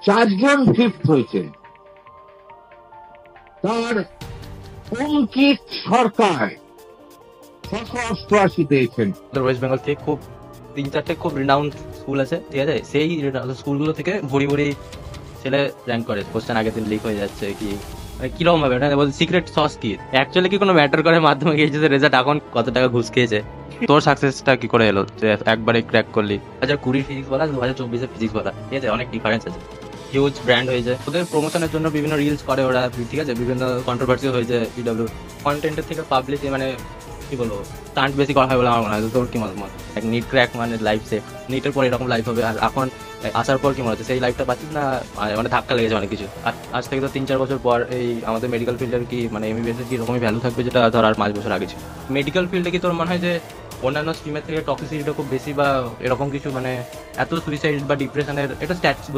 4জন fifth হয়েছেন। তার অঙ্কিত সরকার 688 পেয়েছেন। ওয়েস্ট বেঙ্গল থেকে খুব 3-4টে খুব রিনাউন্ড স্কুল আছে, ঠিক আছে, সেই স্কুলগুলো থেকে ভরি ভরি ছেলে র্যাঙ্ক করে। কোশ্চেন আগের দিন লিক হয়ে যাচ্ছে কি, মানে কিরকম ভাবে সিক্রেট সস কি অ্যাকচুয়ালি কি কোনো ম্যাটার করে? মাধ্যমিক এইচএসের রেজাল্ট এখন কত টাকা ঘুষ খেয়েছে, তোর সাকসেসটা কি করে এলো যে একবারে ক্র্যাক করলি? 2020 ফিজিক্স বলা, 2024 ফিজিক্স বলা, ঠিক আছে, অনেক ডিফারেন্স আছে। হিউজ ব্র্যান্ড হয়েছে, ওদের প্রমোশনের জন্য বিভিন্ন রিলস করে ওরা, ঠিক আছে, বিভিন্ন কন্ট্রোভার্সি হয়েছে। পিডব্লিউ কন্টেন্টের থেকে পাবলিক মানে কি বলবো, স্টান্ট বেশি করা হয় বলে আমার মনে হয়। তোর কি মতামত? এক নিট ক্র্যাক মানে লাইফ সেফ, নিটের পর এরকম লাইফ হবে, আর এখন আসার পর কি মনে হচ্ছে সেই লাইফটা পাচ্ছিস না? মানে ধাক্কা লেগেছে অনেক কিছু। আজ থেকে তো 3-4 বছর পর এই আমাদের মেডিকেল ফিল্ডের কি মানে এমবিবিএস এর কি রকমই ভ্যালু থাকবে যেটা ধর আর 5 বছর আগে ছিল? মেডিকেল ফিল্ডে কি তোর মনে হয় যে অন্যান্য স্ট্রিমের থেকে টক্সিসিটিটা খুব বেশি বা এরকম কিছু, মানে এত সুইসাইড বা ডিপ্রেশনের এটা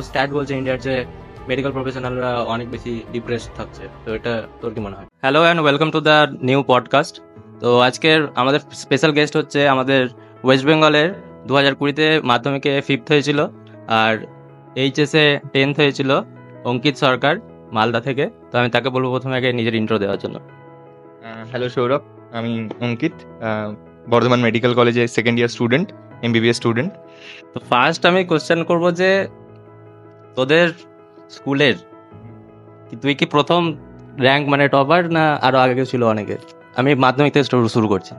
স্ট্যাট বলছে ইন্ডিয়ার যে মেডিকেল প্রফেশনালরা অনেক বেশি ডিপ্রেসড থাকছে, তো এটা তোর কি মনে হয়? Hello and welcome to the new podcast. তো আজকের আমাদের স্পেশাল গেস্ট হচ্ছে আমাদের ওয়েস্ট বেঙ্গলের 2020-তে মাধ্যমিকে 5th হয়েছিল আর এইচএসে 10th হয়েছিল অঙ্কিত সরকার মালদা থেকে। তো আমি তাকে বলবো প্রথমে আগে নিজের ইন্ট্রো দেওয়ার জন্য। হ্যালো সৌরভ, আমি অঙ্কিত, বর্ধমান মেডিকেল কলেজে second year student, MBBS student. তো ফার্স্ট আমি কোশ্চেন করবো যে তোদের স্কুলের তুই কি প্রথম র্যাঙ্ক মানে টপার না আরো আগে ছিল অনেকে? আমি মাধ্যমিক থেকে শুরু করছি।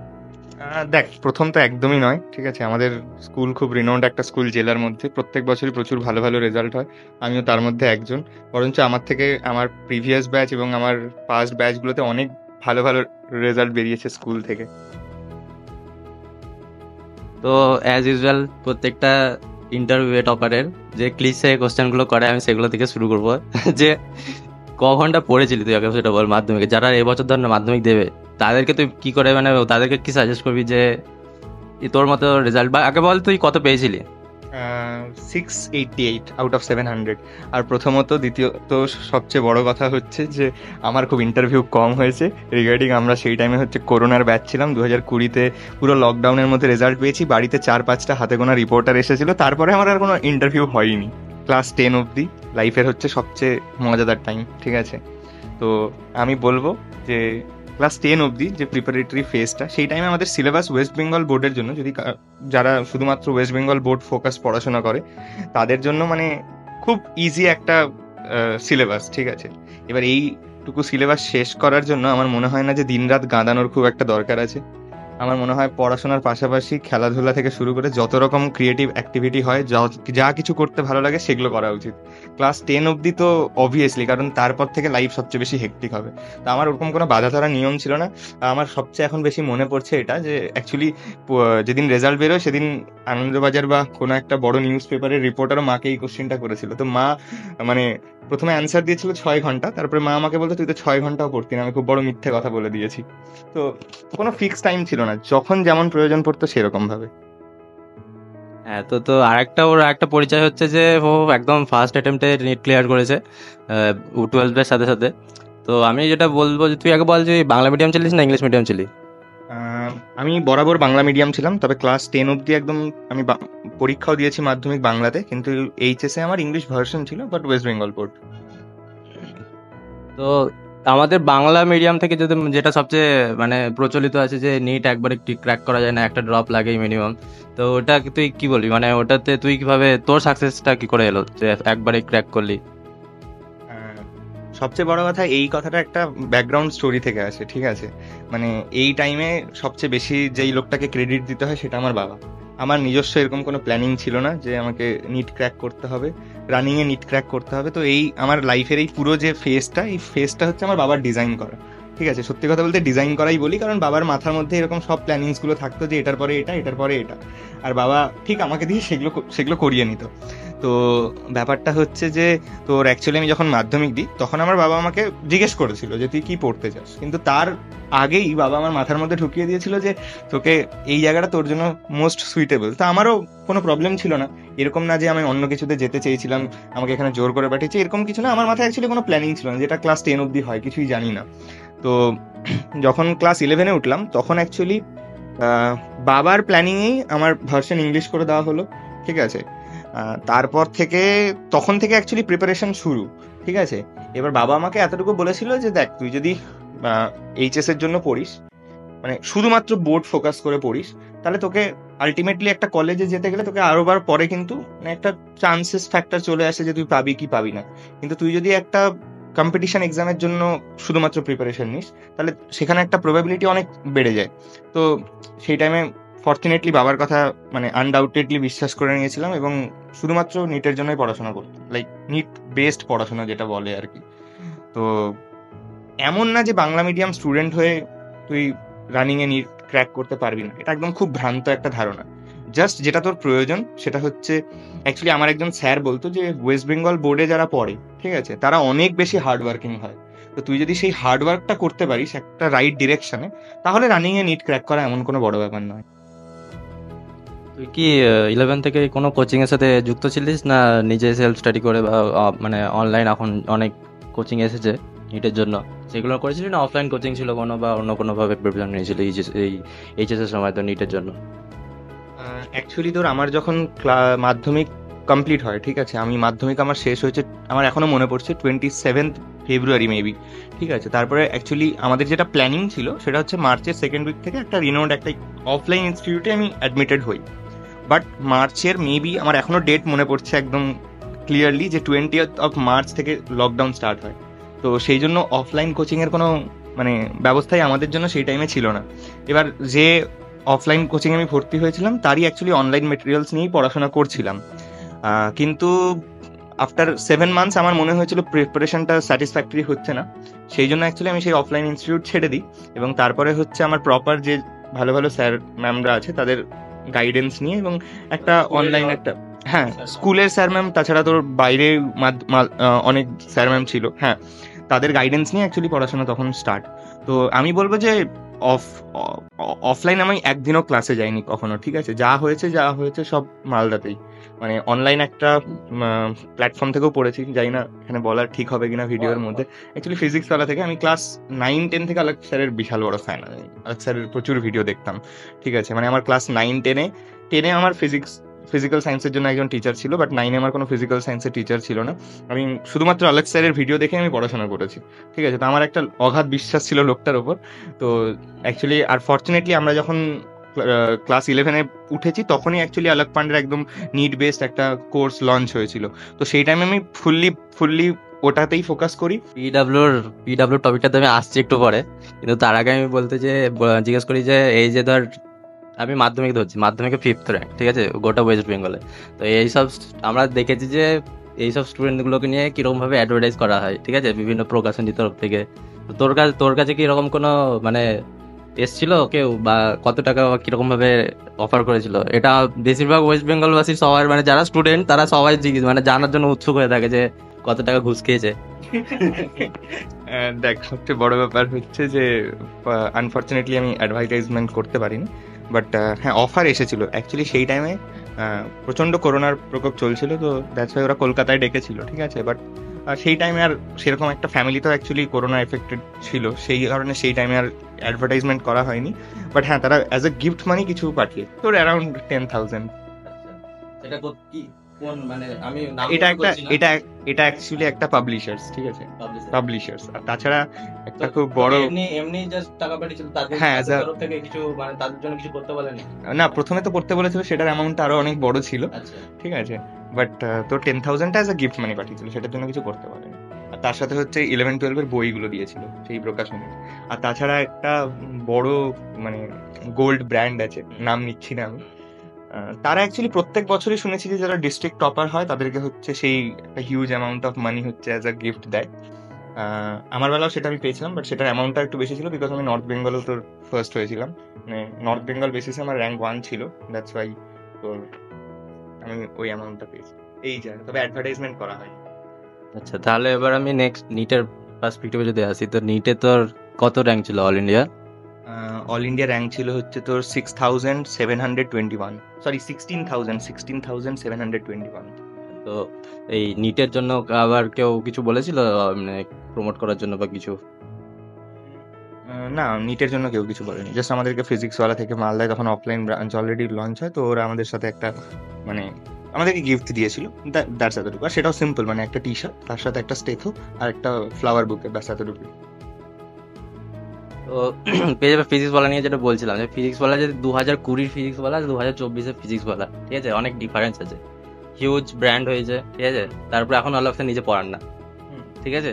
দেখ, প্রথম তো একদমই নয়, ঠিক আছে। আমাদের স্কুল খুব রিনাউন্ড একটা স্কুল জেলার মধ্যে, প্রত্যেক বছরই প্রচুর ভালো ভালো রেজাল্ট হয়, আমিও তার মধ্যে একজন। বরঞ্চ আমার থেকে আমার প্রিভিয়াস ব্যাচ এবং আমার পাস্ট ব্যাচগুলোতে অনেক ভালো ভালো রেজাল্ট বেরিয়েছে স্কুল থেকে। তো অ্যাজ ইউজুয়াল প্রত্যেকটা ইন্টারভিউ টপারের যে ক্লিশে কোশ্চেনগুলো করে আমি সেগুলো থেকে শুরু করবো। যে ক ঘন্টা পড়েছিলি তুই আগে সেটা বল মাধ্যমিকে? যারা এবছর ধর মাধ্যমিক দেবে তাদেরকে তুই কি করে মানে তাদেরকে কি সাজেস্ট করবি যে তোর মতো রেজাল্ট, বা আগে বল তুই কত পেয়েছিলি? 688 আউট অফ 700। আর প্রথমত, দ্বিতীয়ত সবচেয়ে বড় কথা হচ্ছে যে আমার খুব ইন্টারভিউ কম হয়েছে রিগার্ডিং আমরা সেই টাইমে হচ্ছে করোনার ব্যাচ ছিলাম। 2020-তে পুরো লকডাউনের মধ্যে রেজাল্ট পেয়েছি, বাড়িতে 4-5টা হাতে গোনা রিপোর্টার এসেছিল, তারপরে আমার আর কোনো ইন্টারভিউ হয়নি। ক্লাস 10 অবধি লাইফের হচ্ছে সবচেয়ে মজাদার টাইম, ঠিক আছে। তো আমি বলবো যে ক্লাস 10 অবধি যে প্রিপারেটরি ফেজটা, সেই টাইমে আমাদের সিলেবাস ওয়েস্ট বেঙ্গল বোর্ডের জন্য, যদি যারা শুধুমাত্র ওয়েস্ট বেঙ্গল বোর্ড ফোকাস পড়াশোনা করে তাদের জন্য মানে খুব ইজি একটা সিলেবাস, ঠিক আছে। এবার এইটুকু সিলেবাস শেষ করার জন্য আমার মনে হয় না যে দিনরাত গাঁদানোর খুব একটা দরকার আছে। আমার মনে হয় পড়াশোনার পাশাপাশি খেলাধুলা থেকে শুরু করে যত রকম ক্রিয়েটিভ অ্যাক্টিভিটি হয়, যা কিছু করতে ভালো লাগে সেগুলো করা উচিত। ক্লাস 10 অবধি তো অবভিয়াসলি, কারণ তারপর থেকে লাইফ সবচেয়ে বেশি হেক্টিক হবে। তা আমার ওরকম কোনো বাধা ধরা নিয়ম ছিল না। আমার সবচেয়ে এখন বেশি মনে পড়ছে এটা যে অ্যাকচুয়ালি যেদিন রেজাল্ট বেরোয় সেদিন আনন্দবাজার বা কোনো একটা বড় নিউজ পেপারের রিপোর্টারও মাকে এই কোশ্চেনটা করেছিল। তো মা মানে প্রথমে অ্যান্সার দিয়েছিল 6 ঘন্টা, তারপরে মা আমাকে বলতো তুই তো 6 ঘন্টাও পড়তি না, আমি খুব বড় মিথ্যে কথা বলে দিয়েছি। তো কোনো ফিক্স টাইম ছিল না, যখন যেমন প্রয়োজন পড়তো সেরকম ভাবে। হ্যাঁ, তো তো আরেকটা ওর একটা পরিচয় হচ্ছে যে ও একদম ফার্স্ট অ্যাটেম্পটে নিট ক্লিয়ার করেছে 12-এর সাথে সাথে। তো আমি যেটা বলবো যে তুই আগে বল যে বাংলা মিডিয়াম ছিলিস না ইংলিশ মিডিয়াম ছিলি? আমি বরাবর বাংলা মিডিয়াম ছিলাম, তবে ক্লাস 10 অবধি একদম আমি পরীক্ষাও দিয়েছি মাধ্যমিক বাংলাতে, কিন্তু এইচএসে আমার ইংলিশ ভার্সন ছিল, বাট ওয়েস্ট বেঙ্গল বোর্ড। তো আমাদের বাংলা মিডিয়াম থেকে যেটা সবচেয়ে মানে প্রচলিত আছে যে নিট একবারে ক্র্যাক করা যায় না, একটা ড্রপ লাগেই মিনিমাম। তো ওটা তুই কি বলবি, মানে ওটাতে তুই কিভাবে তোর সাকসেসটা কি করে এলো যে একবারে ক্র্যাক করলি? সবচেয়ে বড় কথা, এই কথাটা একটা ব্যাকগ্রাউন্ড স্টোরি থেকে আসে, ঠিক আছে। মানে এই টাইমে সবচেয়ে বেশি যেই লোকটাকে ক্রেডিট দিতে হয় সেটা আমার বাবা। আমার নিজস্ব এরকম কোনো প্ল্যানিং ছিল না যে আমাকে নিট ক্র্যাক করতে হবে, রানিংয়ে নিট ক্র্যাক করতে হবে। তো এই আমার লাইফের এই পুরো যে ফেজটা, এই ফেজটা হচ্ছে আমার বাবার ডিজাইন করা, ঠিক আছে। সত্যি কথা বলতে ডিজাইন করাই বলি, কারণ বাবার মাথার মধ্যে এরকম সব প্ল্যানিংসগুলো থাকতো যে এটার পরে এটা, এটার পরে এটা, আর বাবা ঠিক আমাকে দিয়ে সেগুলো করিয়ে নিত। তো ব্যাপারটা হচ্ছে যে তোর অ্যাকচুয়ালি আমি যখন মাধ্যমিক দিই তখন আমার বাবা আমাকে জিজ্ঞেস করেছিল যে তুই কি পড়তে চাস, কিন্তু তার আগেই বাবা আমার মাথার মধ্যে ঢুকিয়ে দিয়েছিল যে তোকে এই জায়গাটা তোর জন্য মোস্ট সুইটেবল। তো আমারও কোনো প্রবলেম ছিল না, এরকম না যে আমি অন্য কিছুতে যেতে চেয়েছিলাম, আমাকে এখানে জোর করে পাঠিয়েছে, এরকম কিছু না। আমার মাথায় অ্যাকচুয়ালি কোনো প্ল্যানিং ছিল না, যেটা ক্লাস 10 অবধি হয়, কিছুই জানি না। তো যখন ক্লাস 11-এ উঠলাম তখন অ্যাকচুয়ালি বাবার প্ল্যানিংয়েই আমার ভার্সন ইংলিশ করে দেওয়া হলো, ঠিক আছে। তারপর থেকে তখন থেকে অ্যাকচুয়ালি প্রিপারেশন শুরু, ঠিক আছে। এবার বাবা আমাকে এতটুকু বলেছিল যে দেখ, তুই যদি এইচএস এর জন্য পড়িস, মানে শুধুমাত্র বোর্ড ফোকাস করে পড়িস, তাহলে তোকে আলটিমেটলি একটা কলেজে যেতে গেলে তোকে আরো বার পরে কিন্তু মানে একটা চান্সেস ফ্যাক্টর চলে আসে যে তুই পাবি কি পাবি না। কিন্তু তুই যদি একটা কম্পিটিশন এক্সামের জন্য শুধুমাত্র প্রিপারেশন নিস, তাহলে সেখানে একটা প্রবাবিলিটি অনেক বেড়ে যায়। তো সেই টাইমে ফর্চুনেটলি বাবার কথা মানে আনডাউটেডলি বিশ্বাস করে নিয়েছিলাম এবং শুধুমাত্র নিটের জন্যই পড়াশোনা করতাম, লাইক নিট বেসড পড়াশোনা যেটা বলে আর কি। তো এমন না যে বাংলা মিডিয়াম স্টুডেন্ট হয়ে তুই রানিং এ নিট ক্র্যাক করতে পারবি না, এটা একদম খুব ভ্রান্ত একটা ধারণা। জাস্ট যেটা তোর প্রয়োজন সেটা হচ্ছে, অ্যাকচুয়ালি আমার একজন স্যার বলতো যে ওয়েস্ট বেঙ্গল বোর্ডে যারা পড়ে, ঠিক আছে, তারা অনেক বেশি হার্ড ওয়ার্কিং হয়। তো তুই যদি সেই হার্ড ওয়ার্কটা করতে পারিস একটা রাইট ডিরেকশনে, তাহলে রানিং এ নিট ক্র্যাক করা এমন কোনো বড় ব্যাপার নয়। তুই কি 11 থেকে কোনো কোচিং এর সাথে যুক্ত ছিলিস, না নিজে সেলফ স্টাডি করে বা মানে অনলাইন এখন অনেক কোচিং এসেছে নিটের জন্য, সেগুলো করেছিলি, না অফলাইন কোচিং ছিল কোনো, বা অন্য কোনো ভাবে প্রিপারেশন নিয়েছিলি এই এইচএস এর সময় তো নিটের জন্য? অ্যাকচুয়ালি তোর আমার যখন মাধ্যমিক কমপ্লিট হয়, ঠিক আছে, আমি মাধ্যমিক আমার শেষ হয়েছে, আমার এখনো মনে পড়ছে 27 ফেব্রুয়ারি মেবি, ঠিক আছে। তারপরে অ্যাকচুয়ালি আমাদের যেটা প্ল্যানিং ছিল সেটা হচ্ছে মার্চের সেকেন্ড উইক থেকে একটা রিনোড একটা অফলাইন ইনস্টিটিউটে আমি অ্যাডমিটেড হই। বাট মার্চের মেবি আমার এখনো ডেট মনে পড়ছে একদম ক্লিয়ারলি, যে 20th মার্চ থেকে লকডাউন স্টার্ট হয়। তো সেই জন্য অফলাইন কোচিং এর কোনো মানে ব্যবস্থাই আমাদের জন্য সেই টাইমে ছিল না। এবার যে অফলাইন কোচিং আমি ভর্তি হয়েছিলাম তারই অ্যাকচুয়ালি অনলাইন মেটেরিয়ালস নিয়েই পড়াশোনা করছিলাম। কিন্তু আফটার 7 মান্থস আমার মনে হয়েছিল প্রিপারেশনটা স্যাটিসফ্যাক্টরি হচ্ছে না, সেই জন্য অ্যাকচুয়ালি আমি সেই অফলাইন ইনস্টিটিউট ছেড়ে দিই এবং তারপরে হচ্ছে আমার প্রপার যে ভালো ভালো স্যার ম্যামরা আছে তাদের গাইডেন্স নিয়ে এবং একটা অনলাইন একটা, হ্যাঁ, স্কুলের স্যার ম্যাম, তাছাড়া তোর বাইরে অনেক স্যার ম্যাম ছিল, হ্যাঁ, তাদের গাইডেন্স নিয়ে অ্যাকচুয়ালি পড়াশোনা তখন স্টার্ট। তো আমি বলবো যে অফলাইন আমি একদিনও ক্লাসে যাইনি কখনো, ঠিক আছে, যা হয়েছে সব মালদাতেই, মানে অনলাইন একটা প্ল্যাটফর্ম থেকেও পড়েছি, জানি না এখানে বলা ঠিক হবে কিনা ভিডিওর মধ্যে। অ্যাকচুয়ালি ফিজিক্স ওয়ালা থেকে আমি ক্লাস 9-10 থেকে আলাক স্যারের বিশাল বড় ফ্যান, আলাক স্যারের প্রচুর ভিডিও দেখতাম, ঠিক আছে। মানে আমার ক্লাস 9-10-এ আমার ফিজিক্যাল সায়েন্সের জন্য একজন টিচার ছিল, বাট 9-এ আমার কোনো ফিজিক্যাল সায়েন্সের টিচার ছিল না। আমি শুধুমাত্র আলাক স্যারের ভিডিও দেখে আমি পড়াশোনা করেছি, ঠিক আছে। তো আমার একটা অগাধ বিশ্বাস ছিল লোকটার ওপর। তো অ্যাকচুয়ালি আর ফর্চুনেটলি আমরা যখন ক্লাস 11-এ উঠেছি তখনই অ্যাকচুয়ালি আলাক পান্ডের একদম নিড বেসড একটা কোর্স লঞ্চ হয়েছিল। তো সেই টাইমে আমি ফুললি ওটাতেই ফোকাস করি। পিডাব্লিউর টপিকটাতে আমি আসছি একটু পরে, কিন্তু তার আগে আমি জিজ্ঞেস করি যে এই যে ধর আমি মাধ্যমিক ধরছি, মাধ্যমিকে 5th র্যাঙ্ক, ঠিক আছে, গোটা ওয়েস্ট বেঙ্গলে। তো এইসব আমরা দেখেছি যে এইসব স্টুডেন্টগুলোকে নিয়ে কিরকম ভাবে অ্যাডভার্টাইজ করা হয়, ঠিক আছে, বিভিন্ন প্রকাশনীর তরফ থেকে। তো তোর কাছে কি এরকম কোনো মানে এসছিল কেউ, বা কত টাকা বা কিরকম ভাবে অফার করেছিল? এটা বেশিরভাগ ওয়েস্ট বেঙ্গলবাসী সবার মানে যারা স্টুডেন্ট তারা সবাই মানে জানার জন্য উৎসুক হয়ে থাকে যে কত টাকা ঘুষ খেয়েছে। দেখ, সবচেয়ে বড় ব্যাপার হচ্ছে যে আনফর্চুনেটলি আমি অ্যাডভার্টাইজমেন্ট করতে পারিনি, বাট হ্যাঁ, অফার এসেছিল। অ্যাকচুয়ালি সেই টাইমে প্রচন্ড করোনার প্রকোপ চলছিল, তো দ্যাটস ওয়াই ওরা কলকাতায় ডেকেছিল, ঠিক আছে। বাট সেই টাইমে আর সেরকম একটা ফ্যামিলি তো অ্যাকচুয়ালি করোনা এফেক্টেড ছিল, সেই কারণে সেই টাইমে আর অ্যাডভার্টাইজমেন্ট করা হয়নি। বাট হ্যাঁ, তারা অ্যাজ এ গিফট মানি কিছু পাঠিয়ে, তোর অ্যারাউন্ড 10,000। সেটা কি কোন মানে আমি এটা অ্যাকচুয়ালি একটা পাবলিশার্স, ঠিক আছে, পাবলিশার্স। আর তাছাড়া একটা খুব বড় এমনি জাস্ট টাকা পাঠিয়েছিল, তাদের হ্যাঁ, তরফ থেকে কিছু মানে তাদের জন্য কিছু করতে বলেনি? না, প্রথমে তো করতে বলেছিল, সেটার অ্যামাউন্ট আরো অনেক বড় ছিল, আচ্ছা, ঠিক আছে। বাট তোর 10,000টা অ্যাজ এ গিফট মানি পাঠিয়েছিল, সেটার জন্য কিছু করতে পারেনি। আর তার সাথে হচ্ছে 11-12 এর বইগুলো দিয়েছিল সেই প্রকাশনী। আর তাছাড়া একটা বড় মানে গোল্ড ব্র্যান্ড আছে, নাম নিচ্ছি না আমি, তারা অ্যাকচুয়ালি প্রত্যেক বছরই শুনেছি যে যারা ডিস্ট্রিক্ট টপার হয় তাদেরকে হচ্ছে সেই একটা হিউজ অ্যামাউন্ট অফ মানি হচ্ছে অ্যাজ আ গিফট দেয়। আমার বেলাও সেটা আমি পেয়েছিলাম, বাট সেটার অ্যামাউন্টটা একটু বেশি ছিল, বিকজ আমি নর্থ বেঙ্গলেও তোর ফার্স্ট হয়েছিলাম, মানে নর্থ বেঙ্গল বেসিসে আমার র্যাঙ্ক 1 ছিল, দ্যাটস ওয়াই তোর আমি ওই অ্যামাউন্টটা পেয়েছি। এই যা, তবে অ্যাডভার্টাইজমেন্ট করা হয়। আচ্ছা, তাহলে এবার আমি নেক্সট নিটের পার্সপেক্টিভে যদি আসি, তো নিটে তোর কত র্যাঙ্ক ছিল all India? All India rank ছিল হচ্ছে তোর 6,721, সরি 16,721। তো এই নিটের জন্য আবার কেউ কিছু বলেছিল মানে প্রমোট করার জন্য বা কিছু? না, নিটের জন্য কেউ কিছু বলেনি, জাস্ট আমাদেরকে ফিজিক্স ওয়ালা থেকে মালদায় তখন অফলাইন ব্রাঞ্চ অলরেডি লঞ্চ হয়, তো ওরা আমাদের সাথে একটা মানে আমাদেরকে গিফট দিয়েছিল, দ্যাটস এতটুকু। আর সেটাও সিম্পল, মানে একটা টি শার্ট, তার সাথে একটা স্টেথো আর একটা ফ্লাওয়ার বুকে, ব্যাস এতটুকু। তো পেয়ে যাবে ফিজিক্স বলা নিয়ে যেটা বলছিলাম, যে ফিজিক্স বলা যে 2020 ফিজিক্স বলা 2024 ফিজিক্স বলা, ঠিক আছে, অনেক ডিফারেন্স আছে, হিউজ ব্র্যান্ড হয়েছে, ঠিক আছে। তারপরে এখন অলপসে নিজে পড়ান না, ঠিক আছে।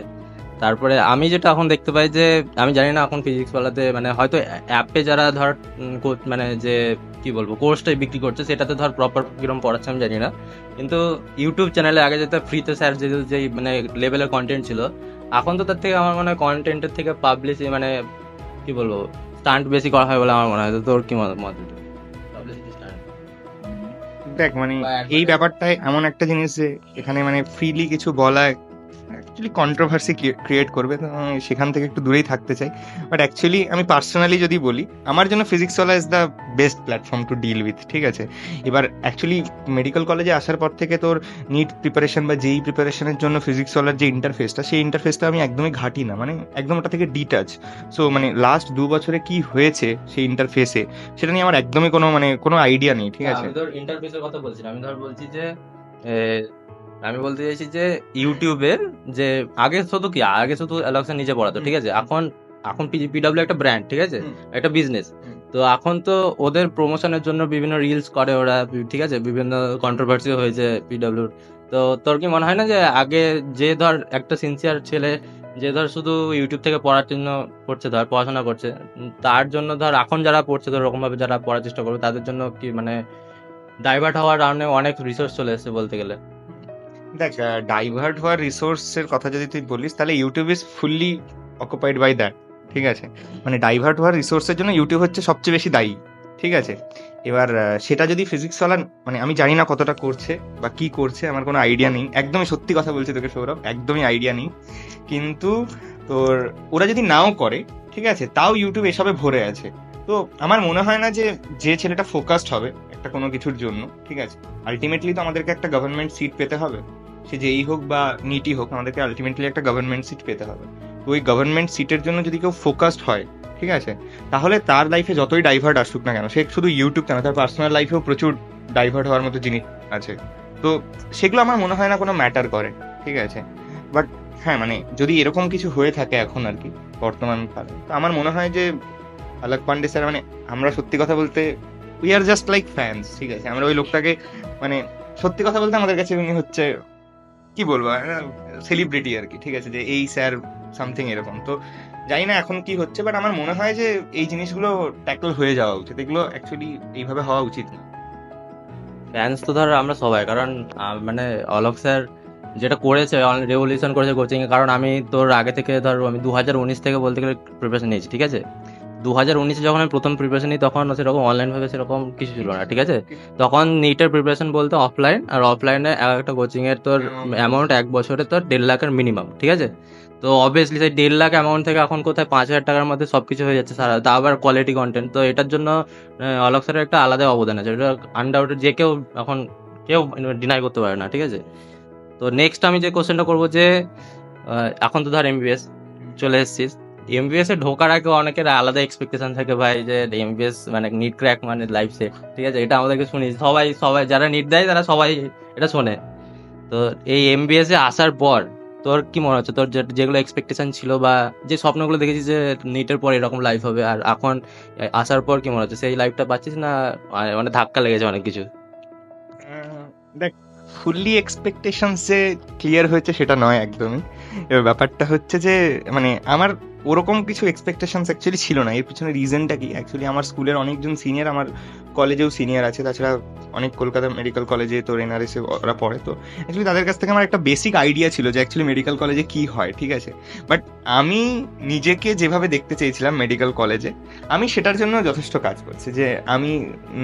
তারপরে আমি যেটা এখন দেখতে পাই যে আমি জানি না এখন ফিজিক্স বলাতে মানে হয়তো অ্যাপে যারা ধর মানে যে কি বলবো কোর্সটাই বিক্রি করছে সেটাতে ধর প্রপার কিরকম পড়াচ্ছে আমি জানি না, কিন্তু ইউটিউব চ্যানেলে আগে যেটা ফ্রিতে স্যার যে মানে লেভেলের কন্টেন্ট ছিল, এখন তো তার থেকে আমার মনে হয় কন্টেন্টের থেকে পাবলিশ মানে কি বলবো স্টান্ট বেশি করা হয় বলে আমার মনে হয়। তো তোর কি মত? দেখ মানে এই ব্যাপারটায় এমন একটা জিনিস যে এখানে মানে ফ্রিলি কিছু বলা অ্যাকচুয়ালি কন্ট্রোভার্সি ক্রিয়েট করবে, তো আমি সেখান থেকে একটু দূরেই থাকতে চাই। বাট অ্যাকচুয়ালি আমি পার্সোনালি যদি বলি, আমার জন্য PhysicsWallah is the best platform to deal with, ঠিক আছে। এবার অ্যাকচুয়ালি মেডিকেল কলেজে আসার পর থেকে তোর নিট প্রিপারেশন বা যেই প্রিপারেশনের জন্য ফিজিক্সওয়ালার যে ইন্টারফেসটা, সেই ইন্টারফেসটা আমি একদমই ঘাঁটি না, মানে একদম ওটা থেকে ডিটাচ। সো মানে লাস্ট 2 বছরে কি হয়েছে সেই ইন্টারফেসে, সেটা নিয়ে আমার একদমই কোনো আইডিয়া নেই, ঠিক আছে। আমি ধর ইন্টারফেসের কথা বলছি না, আমি ধর বলছি যে আমি বলতে চাইছি যে ইউটিউবের যে আগে শুধু অ্যালেক্সা নিজে পড়াতো, ঠিক আছে, এখন পিডব্লিউ একটা ব্র্যান্ড, ঠিক আছে, একটা বিজনেস। তো এখন তো ওদের প্রমোশনের জন্য বিভিন্ন রিলস করে ওরা, ঠিক আছে, বিভিন্ন কন্ট্রোভার্সি হয়েছে পিডব্লিউর। তো তোর কি মনে হয় না যে আগে যে ধর একটা সিনসিয়ার ছেলে যে ধর শুধু ইউটিউব থেকে পড়ার জন্য করছে, ধর পড়াশোনা করছে, তার জন্য ধর এখন যারা পড়ছে ধর ওরকম ভাবে যারা পড়ার চেষ্টা করবে তাদের জন্য কি মানে ডাইভার্ট হওয়ার কারণে অনেক রিসোর্স চলে এসেছে বলতে গেলে? দেখ ডাইভার্ট হওয়ার রিসোর্সের কথা যদি তুই বলিস, তাহলে YouTube is fully occupied by that, ঠিক আছে। মানে ডাইভার্ট হওয়ার রিসোর্সের জন্য ইউটিউব হচ্ছে সবচেয়ে বেশি দায়ী, ঠিক আছে। এবার সেটা যদি ফিজিক্সওয়ালা, মানে আমি জানি না কতটা করছে বা কি করছে, আমার কোনো আইডিয়া নেই, একদমই সত্যি কথা বলছি তোকে সৌরভ, একদমই আইডিয়া নেই। কিন্তু তোর ওরা যদি নাও করে, ঠিক আছে, তাও ইউটিউব এসবে ভরে আছে। তো আমার মনে হয় না যে ছেলেটা ফোকাসড হবে একটা কোনো কিছুর জন্য, ঠিক আছে, আলটিমেটলি তো আমাদেরকে একটা গভর্নমেন্ট সিট পেতে হবে, সে যেই হোক বা নিটই হোক, আমাদেরকে আলটিমেটলি একটা গভর্নমেন্ট সিট পেতে হবে। তো ওই গভর্নমেন্ট সিটের জন্য যদি কেউ ফোকাসড হয়, ঠিক আছে, তাহলে তার লাইফে যতই ডাইভার্ট আসুক না কেন, সে শুধু ইউটিউব কেন, তার পার্সোনাল লাইফেও প্রচুর ডাইভার্ট হওয়ার মতো জিনিস আছে। তো সেগুলো আমার মনে হয় না কোনো ম্যাটার করে, ঠিক আছে। বাট হ্যাঁ, মানে যদি এরকম কিছু হয়ে থাকে এখন আর কি বর্তমান কালে, তো আমার মনে হয় যে আলোক পান্ডে স্যার, মানে আমরা সত্যি কথা বলতে we are just like fans, ঠিক আছে। আমরা ওই লোকটাকে মানে সত্যি কথা বলতে আমাদের কাছে উনি হচ্ছে কি বলবো সেলিব্রিটি আর কি, ঠিক আছে, যে এই স্যার সামথিং এরকম। তো জানি না এখন কি হচ্ছে, বাট আমার মনে হয় যে এই জিনিসগুলো ট্যাকল হয়ে যাওয়া উচিত, এগুলো অ্যাকচুয়ালি এইভাবে হওয়া উচিত না। ফ্যান্স তো ধর আমরা সবাই, কারণ মানে অলোক স্যার যেটা করেছে রেভলিউশন করেছে কোচিং এ। কারণ আমি তোর আগে থেকে ধর আমি 2019 থেকে বলতে গেলে প্রিপারেশন নিয়েছি, ঠিক আছে। 2019 যখন আমি প্রথম প্রিপারেশন নিই তখন সেরকম অনলাইন ভাবে সেরকম কিছু ছিল না, ঠিক আছে। তখন নিটের প্রিপারেশন বলতে অফলাইন, আর অফলাইনে একটা কোচিং এর তোর অ্যামাউন্ট এক বছরে তোর 1.5 লাখের মিনিমাম, ঠিক আছে। তো অবভিয়াসলি সেই 1.5 লাখ অ্যামাউন্ট থেকে এখন কোথায় 5,000 টাকার মধ্যে সবকিছু হয়ে যাচ্ছে সারা, তা আবার কোয়ালিটি কন্টেন্ট। তো এটার জন্য অলোক স্যারের একটা আলাদা অবদান আছে, এটা আনডাউটেড, যে কেউ এখন কেউ ডিনাই করতে পারে না, ঠিক আছে। তো নেক্সট আমি যে কোশ্চেনটা করবো যে এখন তো ধর এমবিবিএস চলে এসেছিস, এমবিবিএস এ ঢোকার আগে অনেকের আলাদা এক্সপেকটেশন থাকে ভাই, যে এমবিবিএস মানে নিট ক্র্যাক মানে লাইফ সেট, ঠিক আছে, এটা আমাদেরকে শুনি সবাই যারা নিট দেয় তারা সবাই এটা শোনে। তো এই এমবিবিএস এ আসার পর তোর কি মনে হচ্ছে, তোর যেগুলো এক্সপেকটেশন ছিল বা যে স্বপ্নগুলো দেখেছিস যে নিটের পর এরকম লাইফ হবে, আর এখন আসার পর কি মনে হচ্ছে, সেই লাইফটা পাচ্ছিস না মানে ধাক্কা লেগেছে অনেক কিছু? দেখ, ফুললি এক্সপেকটেশনস যে ক্লিয়ার হয়েছে সেটা নয় একদমই। এবার ব্যাপারটা হচ্ছে যে মানে আমার ওরকম কিছু এক্সপেকটেশনস অ্যাকচুয়ালি ছিল না। এর পিছনে রিজনটা কি, অ্যাকচুয়ালি আমার স্কুলের অনেকজন সিনিয়র, আমার কলেজেও সিনিয়র আছে, তাছাড়া অনেক কলকাতা মেডিকেল কলেজে তোর এনআরএসে ওরা পড়ে। তো অ্যাকচুয়ালি তাদের কাছ থেকে আমার একটা বেসিক আইডিয়া ছিল যে অ্যাকচুয়ালি মেডিকেল কলেজে কি হয়, ঠিক আছে। বাট আমি নিজেকে যেভাবে দেখতে চেয়েছিলাম মেডিকেল কলেজে, আমি সেটার জন্য যথেষ্ট কাজ করছি, যে আমি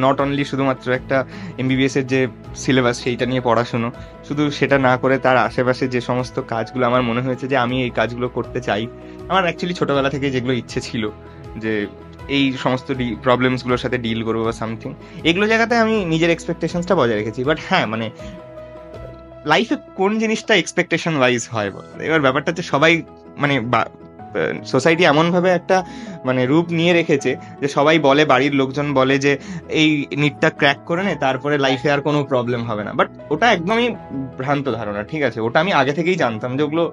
নট অনলি শুধুমাত্র একটা এমবিবিএস এর যে সিলেবাস সেইটা নিয়ে পড়াশুনো, শুধু সেটা না করে তার আশেপাশে যে সমস্ত কাজগুলো আমার মনে হয়েছে যে আমি এই কাজগুলো করতে চাই, আমার অ্যাকচুয়ালি ছোটবেলা থেকে যেগুলো ইচ্ছে ছিল যে এই সমস্ত প্রবলেমসগুলোর সাথে ডিল করবো বা সামথিং, এগুলো জায়গাতে আমি নিজের এক্সপেকটেশনসটা বজায় রেখেছি। বাট হ্যাঁ, মানে লাইফে কোন জিনিসটা এক্সপেকটেশন ওয়াইজ হয় বল, এবার ব্যাপারটা হচ্ছে সবাই মানে সোসাইটি এমন ভাবে একটা মানে রূপ নিয়ে রেখেছে যে সবাই বলে, বাড়ির লোকজন বলে যে এই নিটটা ক্র্যাক করে নে, তারপরে লাইফে আর কোনো প্রবলেম হবে না। বাট ওটা একদমই ভ্রান্ত ধারণা, ঠিক আছে? ওটা আমি আগে থেকেই জানতাম যে ওগুলো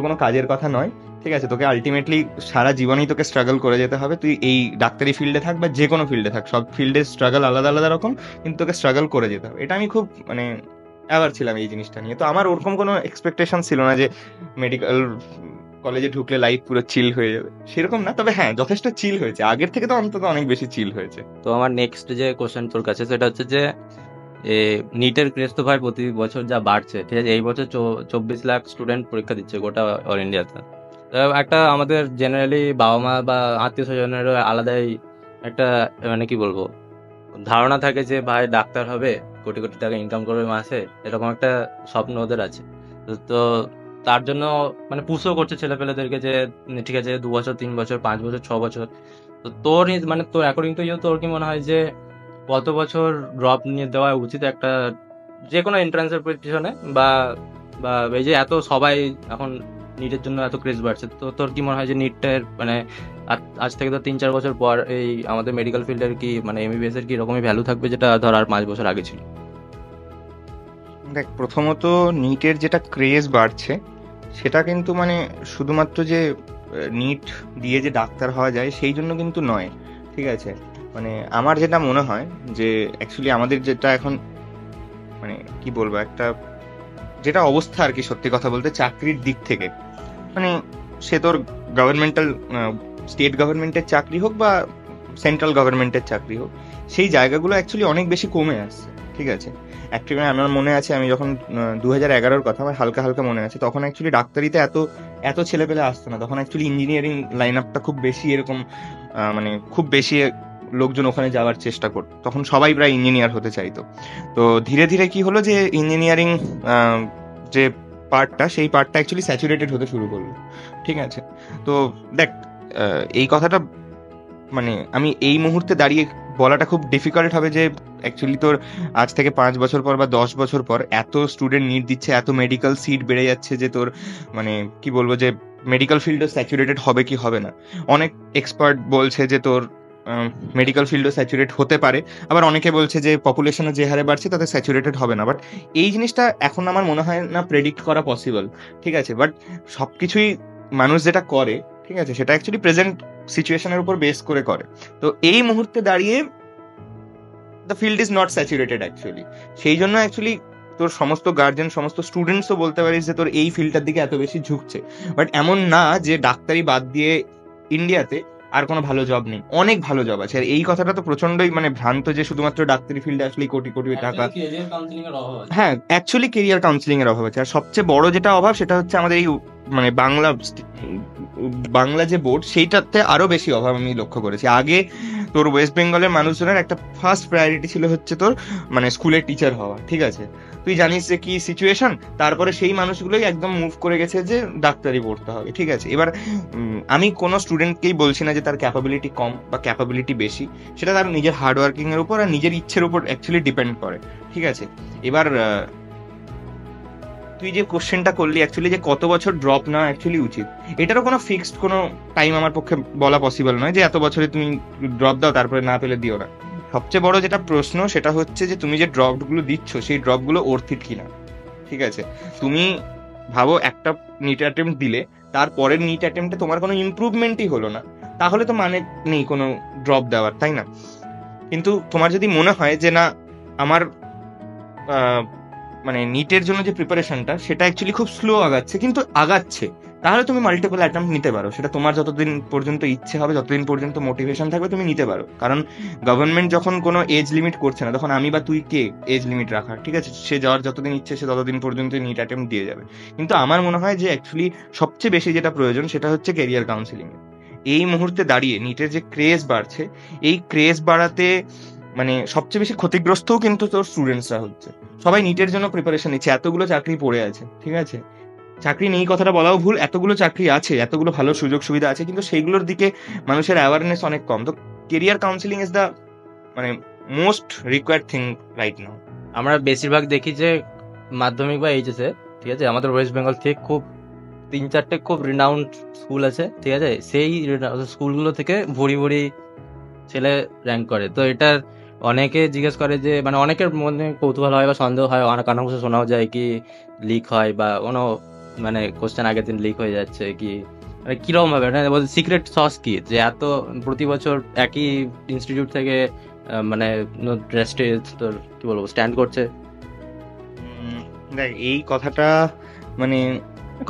কোনো কাজের কথা নয়, ঠিক আছে? তোকে আলটিমেটলি সারা জীবনই তোকে স্ট্রাগল করে যেতে হবে। তুই এই ডাক্তারি ফিল্ডে থাক বা যে কোনো ফিল্ডে থাক, সব ফিল্ডে স্ট্রাগল আলাদা আলাদা রকম, কিন্তু তোকে স্ট্রাগল করে যেতে হবে। এটা আমি খুব মানে অ্যাওয়ার ছিলাম এই জিনিসটা নিয়ে। তো আমার ওরকম কোনো এক্সপেকটেশন ছিল না যে মেডিকেল কলেজে ঢুকলে লাইফ পুরো চিল হয়ে যাবে, সেরকম না। তবে হ্যাঁ, যথেষ্ট চিল হয়েছে, আগের থেকে তো অন্তত অনেক বেশি চিল হয়েছে। তো আমার নেক্সট যে কোশ্চেন তোর কাছে সেটা হচ্ছে যে নিটের ক্রেজ তো ভাই প্রতি বছর যা বাড়ছে, ঠিক আছে? এই বছর 24 লাখ স্টুডেন্ট পরীক্ষা দিচ্ছে গোটা অল ইন্ডিয়াতে। তো একটা আমাদের জেনারেলি বাবা মা বা আত্মীয় স্বজনেরও আলাদাই একটা মানে কি বলবো ধারণা থাকে যে ভাই ডাক্তার হবে, কোটি কোটি টাকা ইনকাম করবে মাসে, এরকম একটা স্বপ্ন ওদের আছে। তো তার জন্য মানে পুশও করছে ছেলেপেলেদেরকে যে ঠিক আছে 2 বছর 3 বছর 5 বছর 6 বছর। তো তোর মানে তোর অ্যাকর্ডিং টু ইউ তোর কি মনে হয় যে কত বছর ড্রপ নিয়ে দেওয়া উচিত একটা যে কোনো এন্ট্রান্সের পিছনে, বা বা এই যে এত সবাই এখন নিটের জন্য এত ক্রেজ বাড়ছে, তো তোর কি মনে হয় যে নিটের মানে আজ থেকে তো 3-4 বছর পর এই আমাদের মেডিকেল ফিল্ডের কি মানে এমবিবিএস এর কি এরকমই ভ্যালু থাকবে যেটা ধর আর 5 বছর আগে ছিল? দেখ, প্রথমত নিটের যেটা ক্রেজ বাড়ছে সেটা কিন্তু মানে শুধুমাত্র যে নিট দিয়ে যে ডাক্তার হওয়া যায় সেই জন্য কিন্তু নয়, ঠিক আছে? মানে আমার যেটা মনে হয় যে অ্যাকচুয়ালি আমাদের যেটা এখন মানে কি বলবো, একটা যেটা অবস্থা আর কি, সত্যি কথা বলতে চাকরির দিক থেকে, মানে সে তোর গভর্নমেন্টাল স্টেট গভর্নমেন্টের চাকরি হোক বা সেন্ট্রাল গভর্নমেন্টের চাকরি হোক, সেই জায়গাগুলো অ্যাকচুয়ালি অনেক বেশি কমে আসছে, ঠিক আছে? অ্যাকচুয়ালি আমার মনে আছে, আমি যখন 2011-র কথা আমার হালকা হালকা মনে আছে, তখন অ্যাকচুয়ালি ডাক্তারিতে এত এত ছেলেপেলে আসতো না। তখন অ্যাকচুয়ালি ইঞ্জিনিয়ারিং লাইন আপটা খুব বেশি এরকম মানে খুব বেশি লোকজন ওখানে যাওয়ার চেষ্টা করতো, তখন সবাই প্রায় ইঞ্জিনিয়ার হতে চাইতো। তো ধীরে ধীরে কি হলো যে ইঞ্জিনিয়ারিং যে পার্টটা, সেই পার্টটা অ্যাকচুয়ালি স্যাচুরেটেড হতে শুরু করলো, ঠিক আছে? তো দেখ, এই কথাটা মানে আমি এই মুহূর্তে দাঁড়িয়ে বলাটা খুব ডিফিকাল্ট হবে যে অ্যাকচুয়ালি তোর আজ থেকে 5 বছর পর বা 10 বছর পর এত স্টুডেন্ট নিট দিচ্ছে, এত মেডিকেল সিট বেড়ে যাচ্ছে যে তোর মানে কি বলবো যে মেডিকেল ফিল্ডও স্যাচুরেটেড হবে কি হবে না। অনেক এক্সপার্ট বলছে যে তোর মেডিকেল ফিল্ডও স্যাচুরেট হতে পারে, আবার অনেকে বলছে যে পপুলেশনও যে হারে বাড়ছে তাতে স্যাচুরেটেড হবে না। বাট এই জিনিসটা এখন আমার মনে হয় না প্রেডিক্ট করা পসিবল, ঠিক আছে? বাট সবকিছুই মানুষ যেটা করে, ঠিক আছে, সেটা অ্যাকচুয়ালি প্রেজেন্ট সিচুয়েশনের উপর বেস করে করে। তো এই মুহূর্তে দাঁড়িয়ে the field is not saturated actually. সেই জন্য অ্যাকচুয়ালি তোর সমস্ত গার্জেন, সমস্ত স্টুডেন্টসও বলতে পারিস যে তোর এই ফিল্ডটার দিকে এত বেশি ঝুঁকছে। বাট এমন না যে ডাক্তারি বাদ দিয়ে ইন্ডিয়াতে আর কোনো ভালো জব নেই, অনেক ভালো জব আছে। আর এই কথাটা তো প্রচন্ডই মানে ভ্রান্ত যে শুধুমাত্র ডাক্তারি ফিল্ডে আসলে কোটি কোটি টাকা। হ্যাঁ, অ্যাকচুয়ালি কেরিয়ার কাউন্সিলিং এর অভাব আছে। আর সবচেয়ে বড় যেটা অভাব সেটা হচ্ছে আমাদের এই মানে বাংলা যে বোর্ড, সেইটাতে আরো বেশি অভাব আমি লক্ষ্য করেছি। আগে তোর ওয়েস্ট বেঙ্গলের মানুষজনের একটা ফার্স্ট প্রায়োরিটি ছিল হচ্ছে তোর মানে স্কুলের টিচার হওয়া, ঠিক আছে? তুই জানিস যে কি সিচুয়েশন, তারপরে সেই মানুষগুলোই একদম মুভ করে গেছে যে ডাক্তারি পড়তে হবে, ঠিক আছে? এবার আমি কোনো স্টুডেন্টকেই বলছি না যে তার ক্যাপাবিলিটি কম বা ক্যাপাবিলিটি বেশি, সেটা তার নিজের হার্ডওয়ার্কিং এর উপর আর নিজের ইচ্ছের উপর অ্যাকচুয়ালি ডিপেন্ড করে, ঠিক আছে? এবার তুই যে কোশ্চেনটা করলি অ্যাকচুয়ালি যে কত বছর ড্রপ নেওয়া অ্যাকচুয়ালি উচিত, এটারও কোনো ফিক্সড কোনো টাইম আমার পক্ষে বলা পসিবল নয় যে এত বছরে তুমি ড্রপ দাও তারপরে না পেলে দিও না। সবচেয়ে বড় যেটা প্রশ্ন সেটা হচ্ছে যে তুমি যে ড্রপগুলো দিচ্ছ সেই ড্রপগুলো অর্থিত কিনা, ঠিক আছে? তুমি ভাবো একটা নিট অ্যাটেম্প্ট দিলে তারপরের নিট অ্যাটেম্প্টে তোমার কোনো ইমপ্রুভমেন্টই হলো না, তাহলে তো মানে নেই কোনো ড্রপ দেওয়ার, তাই না? কিন্তু তোমার যদি মনে হয় যে না, আমার মানে নিটের জন্য যে প্রিপারেশনটা সেটা অ্যাকচুয়ালি খুব স্লো আগাচ্ছে, কিন্তু আগাচ্ছে, তাহলে তুমি মাল্টিপল অ্যাটেম্প্ট নিতে পারো। সেটা তোমার যতদিন পর্যন্ত ইচ্ছে হবে, যতদিন পর্যন্ত মোটিভেশন থাকবে, তুমি নিতে পারো। কারণ গভর্নমেন্ট যখন কোনো এজ লিমিট করছে না, তখন আমি বা তুই কে এজ লিমিট রাখার, ঠিক আছে? সে যাওয়ার যতদিন ইচ্ছে সে ততদিন পর্যন্ত নিট অ্যাটেম্প্ট দিয়ে যাবে। কিন্তু আমার মনে হয় যে অ্যাকচুয়ালি সবচেয়ে বেশি যেটা প্রয়োজন সেটা হচ্ছে কেরিয়ার কাউন্সিলিং। এই মুহূর্তে দাঁড়িয়ে নিটের যে ক্রেজ বাড়ছে, এই ক্রেজ বাড়াতে মানে সবচেয়ে বেশি ক্ষতিগ্রস্তও কিন্তু তোর স্টুডেন্টসরা হচ্ছে। সবাই নিটের জন্য প্রিপারেশন নিচ্ছে, এতগুলো চাকরি পড়ে আছে, ঠিক আছে? চাকরি নেই কথাটা বলাও ভুল, এতগুলো চাকরি আছে, এতগুলো ভালো সুযোগ সুবিধা আছে, কিন্তু সেইগুলোর দিকে মানুষের অ্যাওয়ারনেস অনেক কম। তো কেরিয়ার কাউন্সিলিং ইজ দ্য মানে most required thing right now. আমরা বেশিরভাগ দেখি যে মাধ্যমিক বা এইচএসে, ঠিক আছে, আমাদের ওয়েস্ট বেঙ্গল থেকে খুব 3-4টে খুব রিনাউন্ড স্কুল আছে, ঠিক আছে, সেই স্কুলগুলো থেকে ভরি ভরি ছেলে র্যাঙ্ক করে। তো এটার অনেকে জিজ্ঞেস করে যে মানে অনেকের মনে কৌতূহল হয় বা সন্দেহ হয়, অনেক অনেক শোনাও যায় কি লিক হয় বা কোনো মানে কোশ্চেন আগের দিন লিক হয়ে যাচ্ছে কি, মানে কিরকম ভাবে সিক্রেট সস কি যে এত প্রতি বছর একই ইনস্টিটিউট থেকে মানে তোর কি বলবো স্ট্যান্ড করছে। দেখ এই কথাটা মানে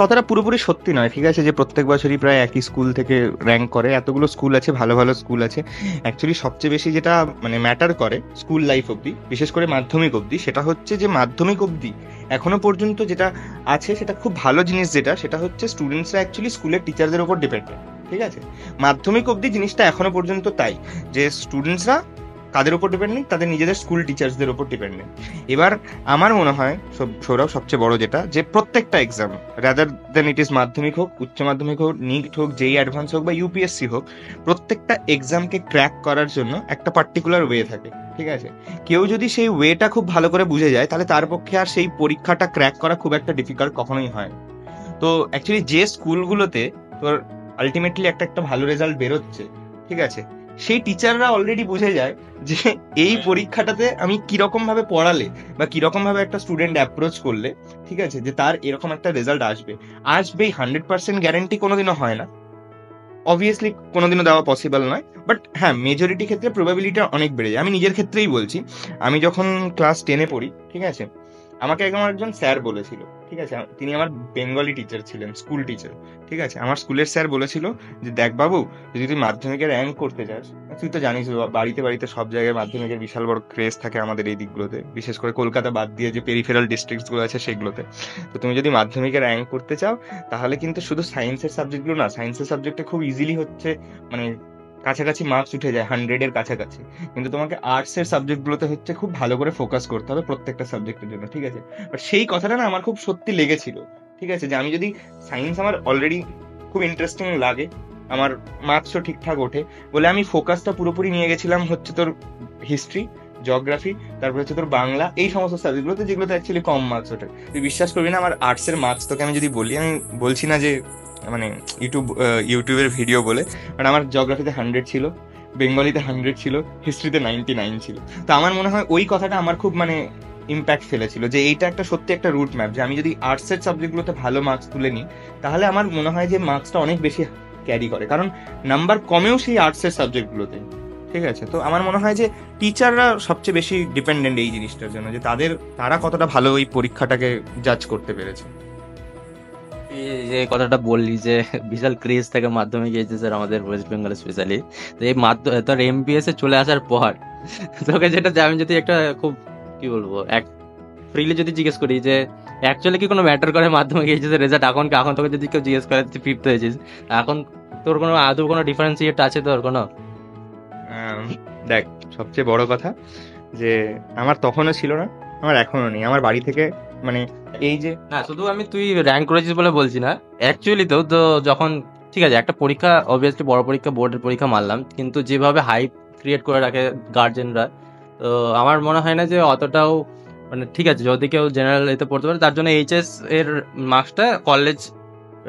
কথাটা পুরোপুরি সত্যি নয়, ঠিক আছে, যে প্রত্যেক বছরই প্রায় একই স্কুল থেকে র্যাঙ্ক করে। এতগুলো স্কুল আছে, ভালো ভালো স্কুল আছে। অ্যাকচুয়ালি সবচেয়ে বেশি যেটা মানে ম্যাটার করে স্কুল লাইফ অবধি, বিশেষ করে মাধ্যমিক অবধি, সেটা হচ্ছে যে মাধ্যমিক অবধি এখনো পর্যন্ত যেটা আছে সেটা খুব ভালো জিনিস, সেটা হচ্ছে স্টুডেন্টসরা অ্যাকচুয়ালি স্কুলের টিচারদের উপর ডিপেন্ডেন্ট, ঠিক আছে। মাধ্যমিক অবধি জিনিসটা এখনো পর্যন্ত তাই, যে স্টুডেন্টসরা কাদের উপর ডিপেন্ডেন্ট, তাদের নিজেদের স্কুল টিচার্সদের উপর ডিপেন্ডেন্ট। এবার আমার মনে হয় সৌরভ সবচেয়ে বড় যেটা, যে প্রত্যেকটা exam rather than it is মাধ্যমিক হোক, উচ্চ মাধ্যমিক হোক, নিট হোক, জেই অ্যাডভান্স হোক বা ইউপিএসসি হোক, প্রত্যেকটা এক্সামকে ক্র্যাক করার জন্য একটা পার্টিকুলার ওয়ে থাকে, ঠিক আছে। কেউ যদি সেই ওয়েটা খুব ভালো করে বুঝে যায় তাহলে তার পক্ষে আর সেই পরীক্ষাটা ক্র্যাক করা খুব একটা ডিফিকাল্ট কখনোই হয় না। তো অ্যাকচুয়ালি যে স্কুলগুলোতে তোর আলটিমেটলি একটা ভালো রেজাল্ট বেরোচ্ছে, ঠিক আছে, সেই টিচাররা অলরেডি বুঝে যায় যে এই পরীক্ষাটাতে আমি কিরকম ভাবে পড়ালে বা কিরকম ভাবে একটা স্টুডেন্ট অ্যাপ্রোচ করলে, ঠিক আছে, যে তার এরকম একটা রেজাল্ট আসবেই 100% গ্যারান্টি কোনোদিনও হয় না, অবভিয়াসলি কোনোদিনও দেওয়া পসিবল নয়, বাট হ্যাঁ মেজরিটি ক্ষেত্রে প্রবাবিলিটি অনেক বেড়ে যায়। আমি নিজের ক্ষেত্রেই বলছি, আমি যখন ক্লাস 10-এ পড়ি, ঠিক আছে, আমাকে একজন স্যার বলেছিল, ঠিক আছে, তিনি আমার বেঙ্গলি টিচার ছিলেন, স্কুল টিচার, ঠিক আছে, আমার স্কুলের স্যার বলেছিল যে দেখ বাবু, যদি তুই মাধ্যমিকে র্যাঙ্ক করতে চাস, তুই তো জানিস বাড়িতে বাড়িতে সব জায়গায় মাধ্যমিকের বিশাল বড় ক্রেজ থাকে আমাদের এই দিকগুলোতে, বিশেষ করে কলকাতা বাদ দিয়ে যে পেরিফেরাল ডিস্ট্রিক্টস গুলো আছে সেগুলোতে। তো তুমি যদি মাধ্যমিকে র্যাঙ্ক করতে চাও তাহলে কিন্তু শুধু সায়েন্সের সাবজেক্টগুলো না, সায়েন্সের সাবজেক্টে খুব ইজিলি হচ্ছে মানে কাছাকাছি মার্কস উঠে যায় 100-এর কাছাকাছি, কিন্তু তোমাকে আর্টসের সাবজেক্টগুলোতে হচ্ছে খুব ভালো করে ফোকাস করতে হবে প্রত্যেকটা সাবজেক্টের জন্য, ঠিক আছে। বাট সেই কথাটা না আমার খুব সত্যি লেগেছিল, ঠিক আছে, যে আমি যদি সায়েন্স আমার অলরেডি খুব ইন্টারেস্টিং লাগে, আমার মার্কসও ঠিকঠাক ওঠে বলে আমি ফোকাসটা পুরোপুরি নিয়ে গেছিলাম হচ্ছে তোর হিস্ট্রি, জিওগ্রাফি, তারপর হচ্ছে তোর বাংলা, এই সমস্ত সাবজেক্টগুলোতে যেগুলোতে অ্যাকচুয়ালি কম মার্কস ওঠে। তুই বিশ্বাস করবি না, আমার আর্টসের মার্কস তোকে আমি যদি বলি, আমি বলছি না যে মানে ইউটিউবের ভিডিও বলে, বাট আমার জিওগ্রাফিতে 100 ছিল, বেঙ্গলিতে 100 ছিল, হিস্ট্রিতে 99 ছিল। তো আমার মনে হয় ওই কথাটা আমার খুব মানে ইম্প্যাক্ট ফেলেছিল, যে এইটা একটা সত্যি একটা রুট ম্যাপ, যে আমি যদি আর্টসের সাবজেক্টগুলোতে ভালো মার্কস তুলে নিই তাহলে আমার মনে হয় যে মার্কসটা অনেক বেশি ক্যারি করে, কারণ নাম্বার কমেও সেই আর্টসের সাবজেক্টগুলোতে, ঠিক আছে। তো আমার মনে হয় যে টিচাররা সবচেয়ে বেশি ডিপেন্ডেন্ট এই জিনিসটার জন্য, যে তারা কতটা ভালো ওই পরীক্ষাটাকে জাজ করতে পেরেছে। এই যে কথাটা বললি যে বিশাল ক্রেজ থাকে মাধ্যমিক এইচএস এর আমাদের ওয়েস্ট বেঙ্গল স্পেশালি, তো এই তোর এমবিএস এ চলে আসার পর তোকে যেটা যে আমি যদি একটা খুব কি বলবো এক ফ্রিলি যদি জিজ্ঞেস করি যে অ্যাকচুয়ালি কি কোনো ম্যাটার করে মাধ্যমিক এইচএস এর রেজাল্ট এখন তোকে যদি কেউ জিজ্ঞেস করে তুই ফিফথ হয়েছিস, এখন তোর কোনো আদৌ কোনো ডিফারেন্সিয়েট আছে তোর কোনো? দেখ সবচেয়ে বড় কথা যে আমার তখনও ছিল না, আমার এখনো নেই। আমার বাড়ি থেকে মানে এই যে না শুধু আমি তুই র্যাঙ্ক করেছিস বলে বলছি না, অ্যাকচুয়ালি তো যখন ঠিক আছে একটা পরীক্ষা অবভিয়াসলি বড় পরীক্ষা বোর্ডের পরীক্ষা মানলাম, কিন্তু যেভাবে হাইপ ক্রিয়েট করে রাখে গার্জেনরা, তো আমার মনে হয় না যে অতটাও মানে ঠিক আছে যদি কেউ জেনারেল এতে পড়তে পারে তার জন্য এইচএস এর মার্কসটা কলেজ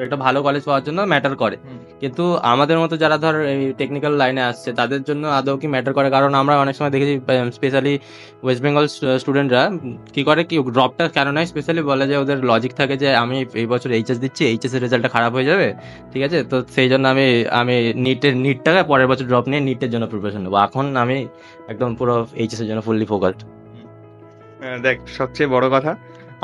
একটা ভালো কলেজ পাওয়ার জন্য ম্যাটার করে, কিন্তু আমাদের মতো যারা ধর এই টেকনিক্যাল লাইনে আসছে তাদের জন্য আদৌ কি ম্যাটার করে? কারণ আমরা অনেক সময় দেখেছি স্পেশালি ওয়েস্ট বেঙ্গল স্টুডেন্টরা কি করে কি ড্রপটা কেন নয়, স্পেশালি বলে যে ওদের লজিক থাকে যে আমি এই বছর এইচএস দিচ্ছি, এইচএস এর রেজাল্টটা খারাপ হয়ে যাবে, ঠিক আছে, তো সেই জন্য আমি নিটটাকে পরের বছর ড্রপ নিয়ে নিটের জন্য প্রিপারেশন নেবো, এখন আমি একদম পুরো এইচএস এর জন্য ফুললি ফোকাসড। দেখ সবচেয়ে বড় কথা,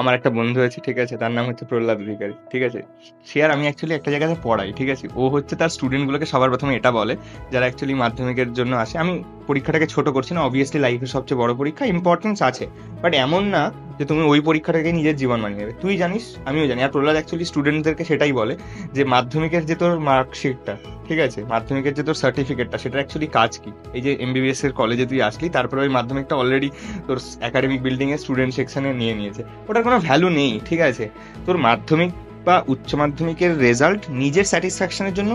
আমার একটা বন্ধু আছে, ঠিক আছে, তার নাম হচ্ছে প্রহ্লাদ অধিকারী, ঠিক আছে, সে আর আমি অ্যাকচুয়ালি একটা জায়গাতে পড়াই, ঠিক আছে। ও হচ্ছে তার স্টুডেন্টগুলোকে সবার প্রথমে এটা বলে যারা অ্যাকচুয়ালি মাধ্যমিকের জন্য আসে, আমি পরীক্ষাটাকে ছোট করছি না, অবভিয়াসলি লাইফের সবচেয়ে বড় পরীক্ষা, ইম্পর্টেন্স আছে, বাট এমন না যে তুমি ওই পরীক্ষাটাকে নিজের জীবন মানিয়ে নেবে। তুই জানিস, আমিও জানি, আর প্রহ্লাদ অ্যাকচুয়ালি স্টুডেন্টদেরকে সেটাই বলে যে মাধ্যমিকের যে তোর মার্কশিটটা, ঠিক আছে, মাধ্যমিকের যে তোর সার্টিফিকেটটা, সেটা অ্যাকচুয়ালি কাজ কি? এই যে এমবিবিএস এর কলেজে তুই আসলি, তারপরে ওই মাধ্যমিকটা অলরেডি তোর একাডেমিক বিল্ডিং এর স্টুডেন্ট সেকশনে নিয়ে নিয়েছে, ওটার কোনো ভ্যালু নেই, ঠিক আছে। তোর মাধ্যমিক বা উচ্চ মাধ্যমিকের রেজাল্ট নিজের স্যাটিসফ্যাকশনের জন্য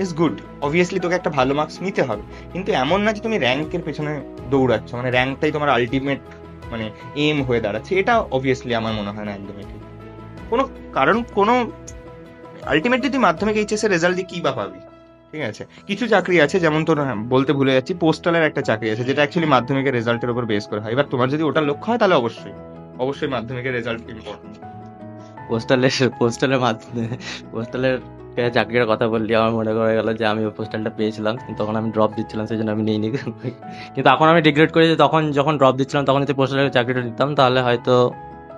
ইজ গুড, অবভিয়াসলি তোকে একটা ভালো মার্কস নিতে হবে, কিন্তু এমন না যে তুমি র্যাঙ্কের পেছনে দৌড়াচ্ছ, মানে র্যাঙ্কটাই তোমার আলটিমেট মানে এম হয়ে দাঁড়াচ্ছে, এটা অবভিয়াসলি আমার মনে হয় না একদমই ঠিক। কোনো আলটিমেটলি তুই মাধ্যমিক এইচএস এর রেজাল্ট দিয়ে কি বা পাবি? ঠিক আছে, কিছু চাকরি আছে, যেমন তোর বলতে ভুলে যাচ্ছি, পোস্টালের একটা চাকরি আছে যেটা অ্যাকচুয়ালি মাধ্যমিকের রেজাল্টের উপর বেস করে হয়। এবার তোমার যদি ওটা লক্ষ্য হয় তাহলে অবশ্যই অবশ্যই মাধ্যমিকের রেজাল্ট ইম্পর্টেন্ট। পোস্টালের মাধ্যমে পোস্টালের চাকরির কথা বললি, আমার মনে করে গেল যে আমি পোস্টালটা পেয়েছিলাম, কিন্তু তখন আমি ড্রপ দিচ্ছিলাম, সেই জন্য আমি নিইনি। কিন্তু এখন আমি রিগ্রেট করি যে তখন যখন ড্রপ দিচ্ছিলাম তখন যদি পোস্টালের চাকরিটা নিতাম, তাহলে হয়তো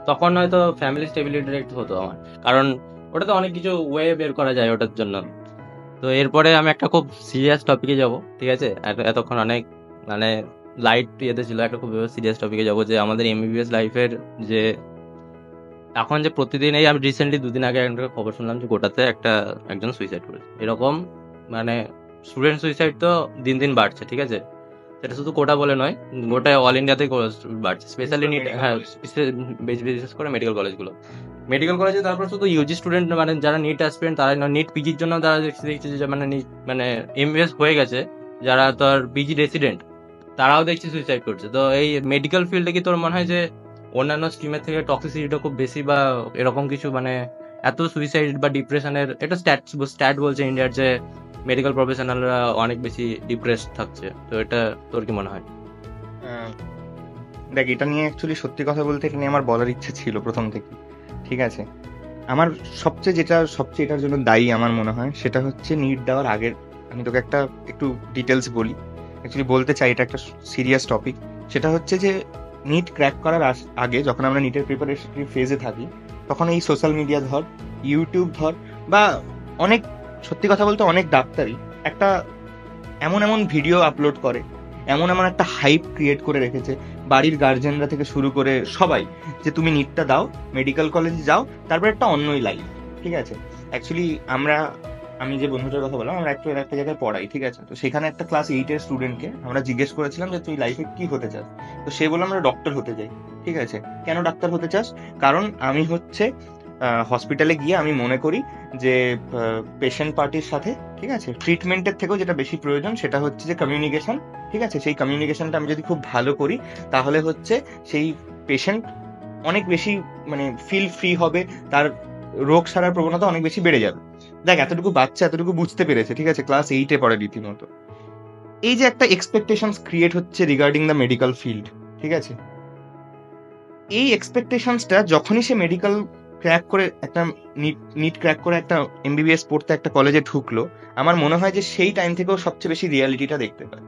তখন হয়তো ফ্যামিলি স্টেবিলিটি একটু হতো আমার, কারণ ওটাতে অনেক কিছু ওয়ে বের করা যায় ওটার জন্য। তো এরপরে আমি একটা খুব সিরিয়াস টপিকে যাব, ঠিক আছে? এতক্ষণ অনেক মানে লাইট ইয়েতে ছিল, একটা খুব সিরিয়াস টপিকে যাব, যে আমাদের এমবিবিএস লাইফের যে এখন যে প্রতিদিন, এই আমি রিসেন্টলি 2 দিন আগে একটা খবর শুনলাম যে গোটাতে একজন সুইসাইড করেছে, এরকম মানে স্টুডেন্ট সুইসাইড তো দিন দিন বাড়ছে, ঠিক আছে? সেটা শুধু কোটা বলে নয়, গোটা অল ইন্ডিয়াতে বাড়ছে, স্পেশালি নিট, হ্যাঁ বিশেষ করে মেডিকেল কলেজগুলো, মেডিকেল কলেজে। তারপর শুধু ইউজি স্টুডেন্ট মানে যারা নিট অ্যাসপিরেন্ট তারাই নয়, নিট পিজির জন্য তারা দেখছি যে মানে মানে এমবিএস হয়ে গেছে, যারা তোর পিজি রেসিডেন্ট তারাও দেখছি সুইসাইড করছে। তো এই মেডিকেল ফিল্ডে কি তোর মনে হয় যে অন্যান্য স্ট্রিমের থেকে টক্সিসিটিটা খুব বেশি, বা এরকম কিছু মানে এত সুইসাইড বা ডিপ্রেশনের, এটা স্ট্যাট বলছে ইন্ডিয়ার যে মেডিকেল প্রফেশনালরা অনেক বেশি ডিপ্রেস থাকছে, তো এটা তোর কি মনে হয়? দেখ, এটা নিয়ে অ্যাকচুয়ালি সত্যি কথা বলতে এটা নিয়ে আমার বলার ইচ্ছে ছিল প্রথম থেকে, ঠিক আছে? আমার সবচেয়ে এটার জন্য দায়ী আমার মনে হয় সেটা হচ্ছে নিট দেওয়ার আগের, আমি তোকে একটা একটু ডিটেলস বলি, অ্যাকচুয়ালি বলতে চাই, এটা একটা সিরিয়াস টপিক। সেটা হচ্ছে যে নিট ক্র্যাক করার আগে যখন আমরা নিটের প্রিপারেশন ফেজে থাকি, তখন এই সোশ্যাল মিডিয়া ধর, ইউটিউব ধর, বা অনেক, সত্যি কথা বলতে অনেক ডাক্তারই একটা এমন এমন ভিডিও আপলোড করে, এমন এমন একটা হাইপ ক্রিয়েট করে রেখেছে, বাড়ির গার্জেনরা থেকে শুরু করে সবাই, যে তুমি নিটটা দাও, মেডিকেল কলেজে যাও, তারপর একটা অন্যই লাইফ, ঠিক আছে? অ্যাকচুয়ালি আমি যে বন্ধুটার কথা বললাম, আমরা একটা জায়গায় পড়াই, ঠিক আছে? তো সেখানে একটা ক্লাস 8-এর স্টুডেন্টকে আমরা জিজ্ঞেস করেছিলাম যে তুই লাইফে কি হতে চাস? তো সে বললো আমরা ডক্টর হতে চাই। ঠিক আছে, কেন ডাক্তার হতে চাস? কারণ আমি হচ্ছে হসপিটালে গিয়ে আমি মনে করি যে পেশেন্ট পার্টির সাথে, ঠিক আছে, ট্রিটমেন্টের থেকেও যেটা বেশি প্রয়োজন সেটা হচ্ছে যে কমিউনিকেশন, ঠিক আছে? সেই কমিউনিকেশনটা আমি যদি খুব ভালো করি তাহলে হচ্ছে সেই পেশেন্ট অনেক বেশি মানে ফিল ফ্রি হবে, তার রোগ সারার প্রবণতা অনেক বেশি বেড়ে যাবে। দেখ, এতটুকু বাচ্চা এতটুকু বুঝতে পেরেছে, ঠিক আছে, ক্লাস 8-এ পড়ে রীতিমতো। এই যে একটা এক্সপেকটেশনস ক্রিয়েট হচ্ছে রিগার্ডিং দ্য মেডিকেল ফিল্ড, ঠিক আছে, এই এক্সপেকটেশনসটা যখনই সে মেডিকেল ক্র্যাক করে একটা নিট ক্র্যাক করে একটা এমবিবিএস পড়তে একটা কলেজে ঢুকলো, আমার মনে হয় যে সেই টাইম থেকেও সবচেয়ে বেশি রিয়ালিটিটা দেখতে পায়।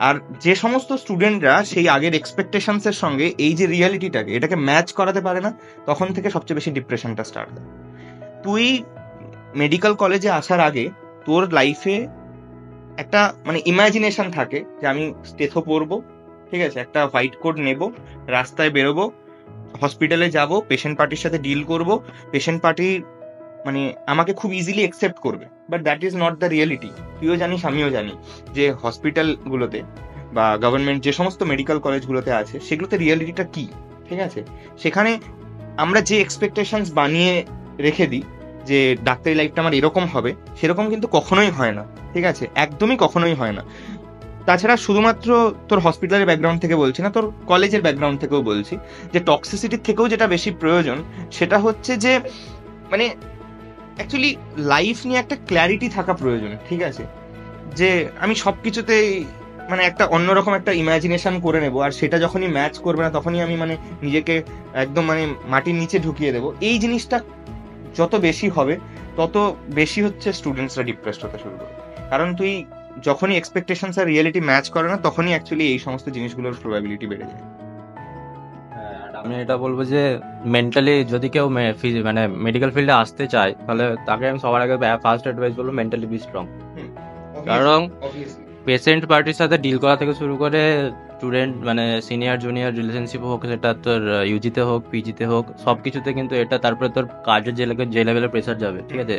আর যে সমস্ত স্টুডেন্টরা সেই আগের এক্সপেকটেশনস এর সঙ্গে এই যে রিয়ালিটিটাকে এটাকে ম্যাচ করাতে পারে না, তখন থেকে সবচেয়ে বেশি ডিপ্রেশনটা স্টার্ট হয়। তুই মেডিকেল কলেজে আসার আগে তোর লাইফে একটা মানে ইমাজিনেশন থাকে যে আমি স্টেথো পরবো, ঠিক আছে, একটা হোয়াইট কোট নেব, রাস্তায় বেরোবো, হসপিটালে যাব, পেশেন্ট পার্টির সাথে ডিল করব, পেশেন্ট পার্টি মানে আমাকে খুব ইজিলি অ্যাকসেপ্ট করবে। But that is not the reality. তুইও জানিস, আমিও জানি যে হসপিটালগুলোতে বা গভর্নমেন্ট যে সমস্ত মেডিকেল কলেজগুলোতে আছে সেগুলোতে রিয়েলিটিটা কি, ঠিক আছে? সেখানে আমরা যে এক্সপেকটেশনস বানিয়ে রেখে দিই যে ডাক্তারি লাইফটা আমার এরকম হবে, সেরকম কিন্তু কখনোই হয় না, ঠিক আছে? একদমই কখনোই হয় না। তাছাড়া শুধুমাত্র তোর হসপিটালের ব্যাকগ্রাউন্ড থেকে বলছি না, তোর কলেজের ব্যাকগ্রাউন্ড থেকেও বলছি যে টক্সিসিটির থেকেও যেটা বেশি প্রয়োজন সেটা হচ্ছে যে মানে অ্যাকচুয়ালি লাইফ নিয়ে একটা ক্ল্যারিটি থাকা প্রয়োজন, ঠিক আছে? যে আমি সব কিছুতেই মানে একটা অন্যরকম একটা ইমাজিনেশন করে নেব, আর সেটা যখনই ম্যাচ করবে না তখনই আমি মানে নিজেকে একদম মানে মাটির নিচে ঢুকিয়ে দেবো। এই জিনিসটা যত বেশি হবে তত বেশি হচ্ছে স্টুডেন্টসরা ডিপ্রেসড হতে শুরু করবে। কারণ তুই যখনই এক্সপেকটেশনস আর রিয়েলিটি ম্যাচ করে না তখনই অ্যাকচুয়ালি এই সমস্ত জিনিসগুলোর প্রবাবিলিটি বেড়ে যায়। আমি এটা বলবো যে মেন্টালি যদি কেউ মানে মেডিকেল ফিল্ডে আসতে চায়, তাহলে তাকে আমি সবার আগে ফার্স্ট অ্যাডভাইস বলবো মেন্টালি বি স্ট্রং। কারণ পেশেন্ট পার্টির সাথে ডিল করা থেকে শুরু করে স্টুডেন্ট মানে সিনিয়র জুনিয়র রিলেশনশিপ হোক, সেটা তোর ইউজিতে হোক পিজিতে হোক, সব কিছুতে কিন্তু এটা, তারপরে তোর কাজের যে লেভেলের প্রেশার যাবে, ঠিক আছে,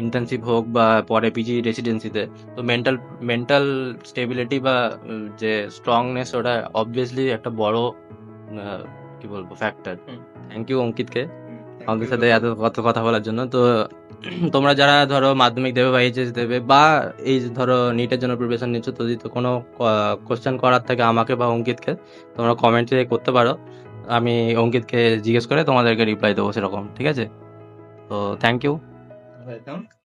ইন্টার্নশিপ হোক বা পরে পিজি রেসিডেন্সিতে, তো মেন্টাল স্টেবিলিটি বা যে স্ট্রংনেস, ওটা অবভিয়াসলি একটা বড় কি বলবো ফ্যাক্টর। থ্যাংক ইউ অঙ্কিতকে আমাদের সাথে এত কথা বলার জন্য। তো তোমরা যারা ধরো মাধ্যমিক দেবে বা এইচএস দেবে বা এই ধরো নিটের জন্য প্রিপারেশন নিচ্ছ, তো যদি কোনো কোশ্চেন করার থাকে আমাকে বা অঙ্কিতকে, তোমরা কমেন্টে করতে পারো, আমি অঙ্কিতকে জিজ্ঞেস করে তোমাদেরকে রিপ্লাই দেবো সেরকম, ঠিক আছে? তো থ্যাংক ইউ। ওয়েলকাম